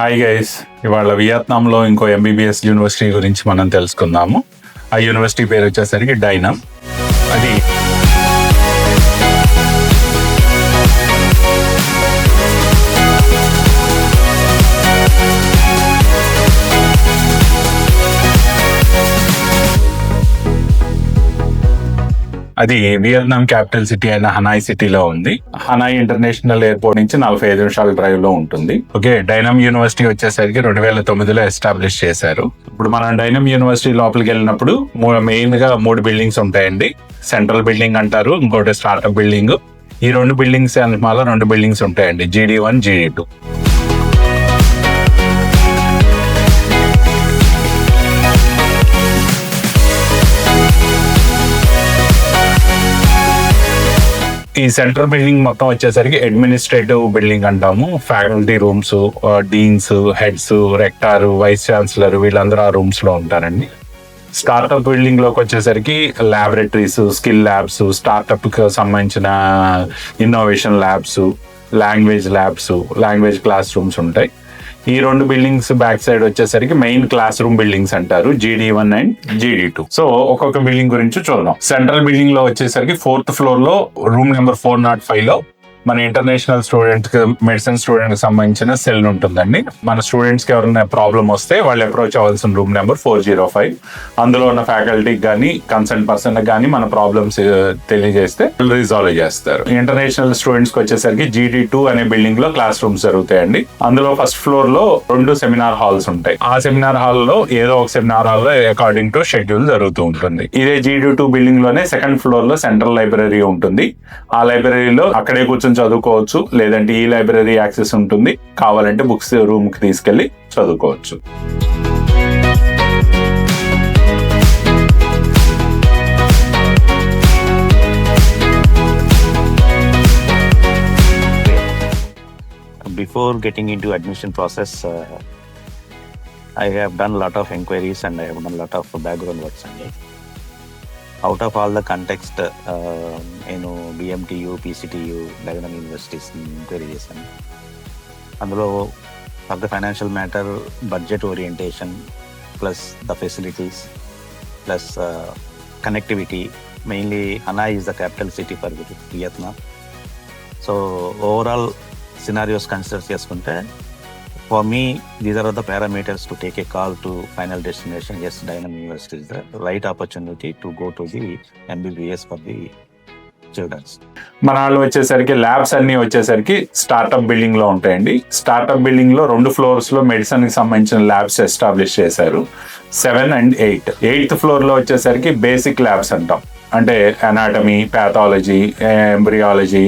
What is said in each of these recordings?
Hi guys, ఇవాళ వియత్నాంలో ఇంకో MBBS university గురించి మనం తెలుసుకుందాము. ఆ యూనివర్సిటీ పేరు వచ్చేసరికి డైనమ్. అది వియత్నాం క్యాపిటల్ సిటీ అయిన హనాయ్ సిటీలో ఉంది. హనాయ్ ఇంటర్నేషనల్ ఎయిర్పోర్ట్ నుంచి 45 నిమిషాల డ్రైవ్ లో ఉంటుంది. ఓకే, డైనమ్ యూనివర్సిటీ వచ్చేసరికి 2009లో ఎస్టాబ్లిష్ చేశారు. ఇప్పుడు మనం డైనమ్ యూనివర్సిటీ లోపలికి వెళ్ళినప్పుడు మెయిన్ గా 3 బిల్డింగ్స్ ఉంటాయండి. సెంట్రల్ బిల్డింగ్ అంటారు, ఇంకోటి స్టార్ట్అప్ బిల్డింగ్. ఈ 2 బిల్డింగ్స్ మళ్ళీ 2 బిల్డింగ్స్ ఉంటాయండి, GD1, GD2. ఈ సెంట్రల్ బిల్డింగ్ మొత్తం వచ్చేసరికి అడ్మినిస్ట్రేటివ్ బిల్డింగ్ అంటాము. Faculty rooms, deans, heads, rector, vice chancellor వీళ్ళందరూ ఆ రూమ్స్ లో ఉంటారండి. స్టార్ట్అప్ బిల్డింగ్ లోకి వచ్చేసరికి ల్యాబొరేటరీస్, స్కిల్ ల్యాబ్స్, స్టార్ట్అప్ కి సంబంధించిన innovation labs, language class rooms ఉంటాయి. ఈ 2 బిల్డింగ్స్ బ్యాక్ సైడ్ వచ్చేసరికి మెయిన్ క్లాస్ రూమ్ బిల్డింగ్స్ అంటారు, GD1 అండ్ GD2. సో ఒక్కొక్క బిల్డింగ్ గురించి చూద్దాం. సెంట్రల్ బిల్డింగ్ లో వచ్చేసరికి 4th ఫ్లోర్ లో రూమ్ నెంబర్ 405 లో మన ఇంటర్నేషనల్ స్టూడెంట్ కి, మెడిసిన్ స్టూడెంట్ కి సంబంధించిన సెల్ ఉంటుందండి. మన స్టూడెంట్స్ కి ఎవరైనా ప్రాబ్లం వస్తే వాళ్ళు అప్రోచ్ అవ్వాల్సిన రూమ్ నెంబర్ 405. అందులో ఉన్న ఫ్యాకల్టీకి కానీ కన్సర్న్ పర్సన్ కానీ మన ప్రాబ్లమ్స్ తెలియజేస్తే రిజాల్వ్ చేస్తారు. ఇంటర్నేషనల్ స్టూడెంట్స్ కి వచ్చేసరికి GD2 అనే బిల్డింగ్ లో క్లాస్ రూమ్స్ జరుగుతాయండి. అందులో ఫస్ట్ ఫ్లోర్ లో 2 సెమినార్ హాల్స్ ఉంటాయి. ఆ సెమినార్ హాల్ లో ఏదో ఒక సెమినార్ హాల్ లో అకార్డింగ్ టు షెడ్యూల్ జరుగుతూ ఉంటుంది. ఇదే GD2 బిల్డింగ్ లోనే సెకండ్ ఫ్లోర్ లో సెంట్రల్ లైబ్రరీ ఉంటుంది. ఆ లైబ్రరీలో అక్కడే కూర్చొని చదువుకోవచ్చు, లేదంటే ఈ లైబ్రరీ యాక్సెస్ ఉంటుంది. కావాలంటే బుక్స్ రూమ్ కి తీసుకెళ్లి చదువుకోవచ్చు. Before getting into admission process, I have done a lot of inquiries and I have done a lot of background works. Out of all the context, BMTU, PCTU, Dynam Universities inquiry చేశాను. అందులో for the financial matter, budget orientation, plus the facilities, plus connectivity. Mainly Hanoi is the capital city for Vietnam. So overall scenarios consider చేసుకుంటే, for me, these are the parameters to take a call to final destination. Yes, Dynam University is the right opportunity to go to the MBBS for the students. మన వాళ్ళు వచ్చేసరికి labs అన్ని వచ్చేసరికి startup building లో ఉంటాయండి. Startup building లో 2 floors లో medicine కి సంబంధించిన ల్యాబ్స్ ఎస్టాబ్లిష్ చేశారు, 7 and 8. 8th ఫ్లోర్ లో వచ్చేసరికి బేసిక్ ల్యాబ్స్ అంటాం. అంటే anatomy, pathology, embryology,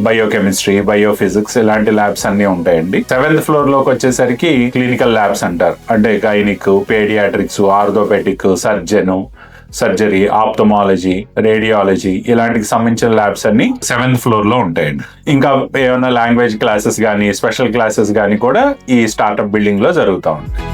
biochemistry, biophysics ఇలాంటి ల్యాబ్స్ అన్ని ఉంటాయండి. 7th ఫ్లోర్ లోకి వచ్చేసరికి క్లినికల్ ల్యాబ్స్ అంటారు. అంటే gynaec, paediatrics, orthopaedic, surgery, ophthalmology, radiology ఇలాంటికి సంబంధించిన ల్యాబ్స్ అన్ని 7th ఫ్లోర్ లో ఉంటాయండి. ఇంకా ఏమైనా లాంగ్వేజ్ క్లాసెస్ కానీ స్పెషల్ క్లాసెస్ కానీ కూడా ఈ స్టార్ట్అప్ బిల్డింగ్ లో జరుగుతూ ఉంటాయి.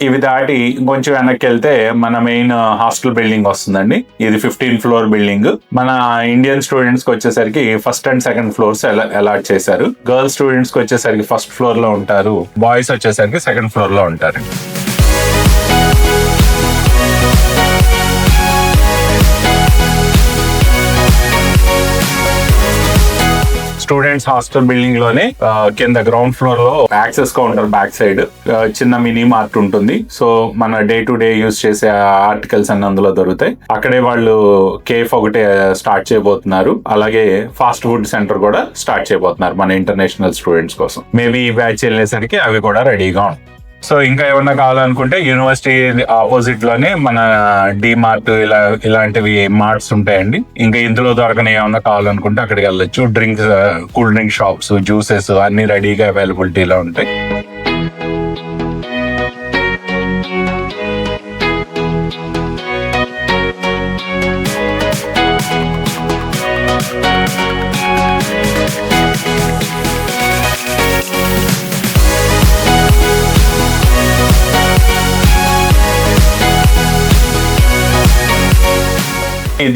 ఇవి దాటి కొంచెం వెనక్కి వెళ్తే మన మెయిన్ హాస్టల్ బిల్డింగ్ వస్తుందండి. ఇది 15th ఫ్లోర్ బిల్డింగ్. మన ఇండియన్ స్టూడెంట్స్ కి వచ్చేసరికి first and second floors allot చేశారు. గర్ల్స్ స్టూడెంట్స్ కి వచ్చేసరికి ఫస్ట్ ఫ్లోర్ లో ఉంటారు, బాయ్స్ వచ్చేసరికి సెకండ్ ఫ్లోర్ లో ఉంటారు. స్టూడెంట్స్ హాస్టల్ బిల్డింగ్ లోనే కింద గ్రౌండ్ ఫ్లోర్ లో యాక్సెస్ కౌంటర్ బ్యాక్ సైడ్ చిన్న మినీ మార్ట్ ఉంటుంది. సో మన డే టు డే యూజ్ చేసే ఆర్టికల్స్ అన్ని అందులో దొరుకుతాయి. అక్కడే వాళ్ళు కేఫ్ ఒకటి స్టార్ట్ చేయబోతున్నారు. అలాగే ఫాస్ట్ ఫుడ్ సెంటర్ కూడా స్టార్ట్ చేయబోతున్నారు మన ఇంటర్నేషనల్ స్టూడెంట్స్ కోసం. మేబీ ఈ బ్యాచ్ వెళ్ళేసరికి అవి కూడా రెడీగా ఉంటాయి. సో ఇంకా ఏమన్నా కావాలనుకుంటే యూనివర్సిటీ ఆపోజిట్ లోనే మన డిమార్ట్ ఇలాంటివి మార్ట్స్ ఉంటాయండి. ఇంకా ఇందులో దొరకని ఏమన్నా కావాలనుకుంటే అక్కడికి వెళ్ళొచ్చు. Drinks, cool drink shops, juices అన్ని రెడీగా అవైలబిలిటీలో ఉంటాయి.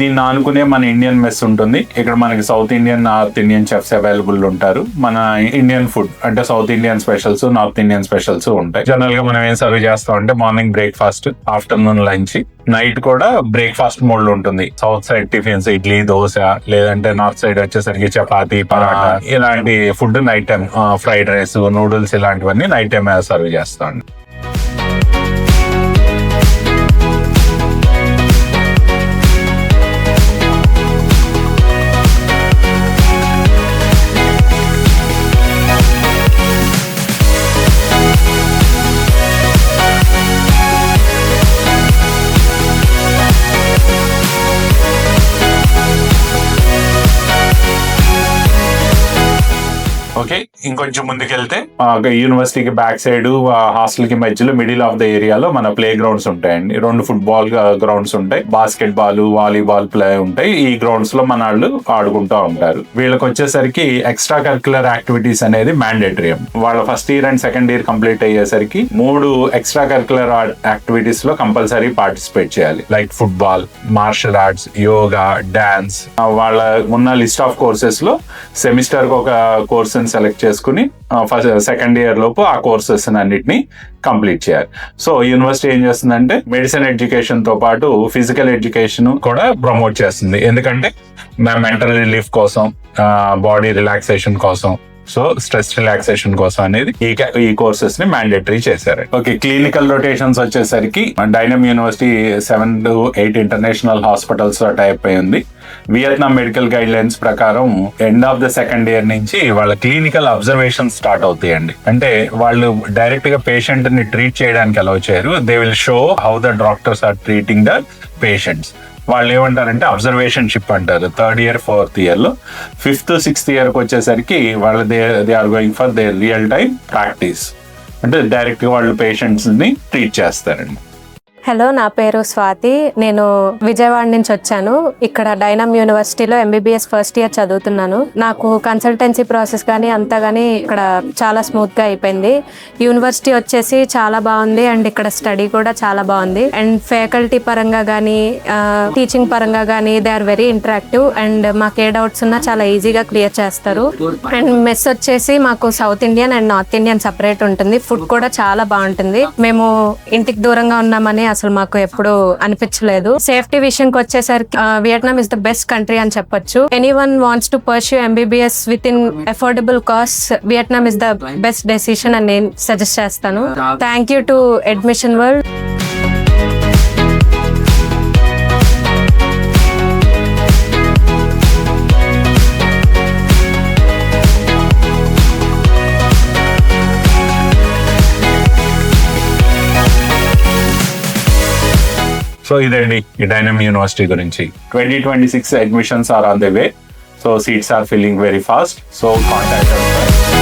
దీన్ని ఆనుకునే మన ఇండియన్ మెస్ ఉంటుంది. ఇక్కడ మనకి south Indian, north Indian chefs available ఉంటారు. మన ఇండియన్ ఫుడ్ అంటే south Indian specials, north Indian specials ఉంటాయి. జనరల్ గా మనం ఏం సర్వ్ చేస్తాం అంటే morning breakfast, afternoon lunch, night కూడా బ్రేక్ఫాస్ట్ మోడ్ లో ఉంటుంది. South side tiffins idli, dosa, లేదంటే నార్త్ సైడ్ వచ్చేసరికి చపాతీ, పరాటా ఇలాంటి food night time, fried rice, noodles ఇలాంటివన్నీ నైట్ టైం సర్వ్ చేస్తాం. ఓకే, ఇంకొంచెం ముందుకెళ్తే యూనివర్సిటీకి బ్యాక్ సైడ్, హాస్టల్ కి మధ్యలో మిడిల్ ఆఫ్ ద ఏరియాలో మన ప్లే గ్రౌండ్స్ ఉంటాయండి. 2 ఫుట్బాల్ గ్రౌండ్స్ ఉంటాయి, బాస్కెట్ బాల్, వాలీబాల్ ప్లే ఉంటాయి. ఈ గ్రౌండ్స్ లో మన వాళ్ళు ఆడుకుంటూ ఉంటారు. వీళ్ళకి వచ్చేసరికి ఎక్స్ట్రా కరిక్యులర్ యాక్టివిటీస్ అనేది మ్యాండేటరీ. వాళ్ళ first year and second year complete అయ్యేసరికి 3 ఎక్స్ట్రా కరిక్యులర్ యాక్టివిటీస్ లో కంపల్సరీ పార్టిసిపేట్ చేయాలి. Like football, martial arts, yoga, dance. వాళ్ళ ఉన్న లిస్ట్ ఆఫ్ కోర్సెస్ లో సెమిస్టర్ కి ఒక కోర్స్ సెలెక్ట్ చేసుకుని ఫస్ట్ సెకండ్ ఇయర్ లోపు ఆ కోర్సెస్ అన్నిటిని కంప్లీట్ చేయాలి. సో యూనివర్సిటీ ఏం చేస్తుందంటే మెడిసిన్ ఎడ్యుకేషన్ తో పాటు ఫిజికల్ ఎడ్యుకేషన్ కూడా ప్రమోట్ చేస్తుంది. ఎందుకంటే మెంటల్ రిలీఫ్ కోసం, బాడీ రిలాక్సేషన్ కోసం, సో స్ట్రెస్ రిలాక్సేషన్ కోసం అనేది ఈ కోర్సెస్ ని మ్యాండేటరీ చేశారు. ఓకే, క్లినికల్ రొటేషన్స్ వచ్చేసరికి డైనమ్ యూనివర్సిటీ 7 to 8 ఇంటర్నేషనల్ హాస్పిటల్స్ తో టైప్ అయి ఉంది. వియత్నాం మెడికల్ గైడ్ లైన్స్ ప్రకారం end of the second year నుంచి వాళ్ళ క్లినికల్ అబ్జర్వేషన్ స్టార్ట్ అవుతాయండి. అంటే వాళ్ళు డైరెక్ట్ గా పేషెంట్ ని ట్రీట్ చేయడానికి అలౌ చేయరు. They will show how the doctors are treating the patients. వాళ్ళు ఏమంటారంటే అబ్జర్వేషన్ షిప్ అంటారు. 3rd ఇయర్ 4th ఇయర్ లో. 5th 6th ఇయర్ కి వచ్చేసరికి వాళ్ళు they are going for the real time practice. అంటే డైరెక్ట్ గా వాళ్ళు పేషెంట్స్ ని ట్రీట్ చేస్తారండి. హలో, నా పేరు స్వాతి. నేను విజయవాడ నుంచి వచ్చాను. ఇక్కడ డైనమ్ యూనివర్సిటీలో MBBS ఫస్ట్ ఇయర్ చదువుతున్నాను. నాకు కన్సల్టెన్సీ ప్రాసెస్ కానీ అంతా కానీ ఇక్కడ చాలా స్మూత్ గా అయిపోయింది. యూనివర్సిటీ వచ్చేసి చాలా బాగుంది అండ్ ఇక్కడ స్టడీ కూడా చాలా బాగుంది. అండ్ ఫ్యాకల్టీ పరంగా కానీ టీచింగ్ పరంగా కానీ they are very interactive and మాకు ఏ డౌట్స్ ఉన్నా చాలా ఈజీగా క్లియర్ చేస్తారు. అండ్ మెస్ వచ్చేసి మాకు south Indian and north Indian separate ఉంటుంది. ఫుడ్ కూడా చాలా బాగుంటుంది. మేము ఇంటికి దూరంగా ఉన్నామని అసలు మాకు ఎప్పుడు అనిపించలేదు. సేఫ్టీ విషయంకి వచ్చేసరికి Vietnam is the best country అని చెప్పొచ్చు. Anyone wants to pursue MBBS with in affordable cost, Vietnam is the best decision అని నేను సజెస్ట్ చేస్తాను. Thank you to admission world. So ఇదండి ఈ డైనమ్ యూనివర్సిటీ గురించి. 2026 admissions are on the way. So seats are filling very fast. So contact us.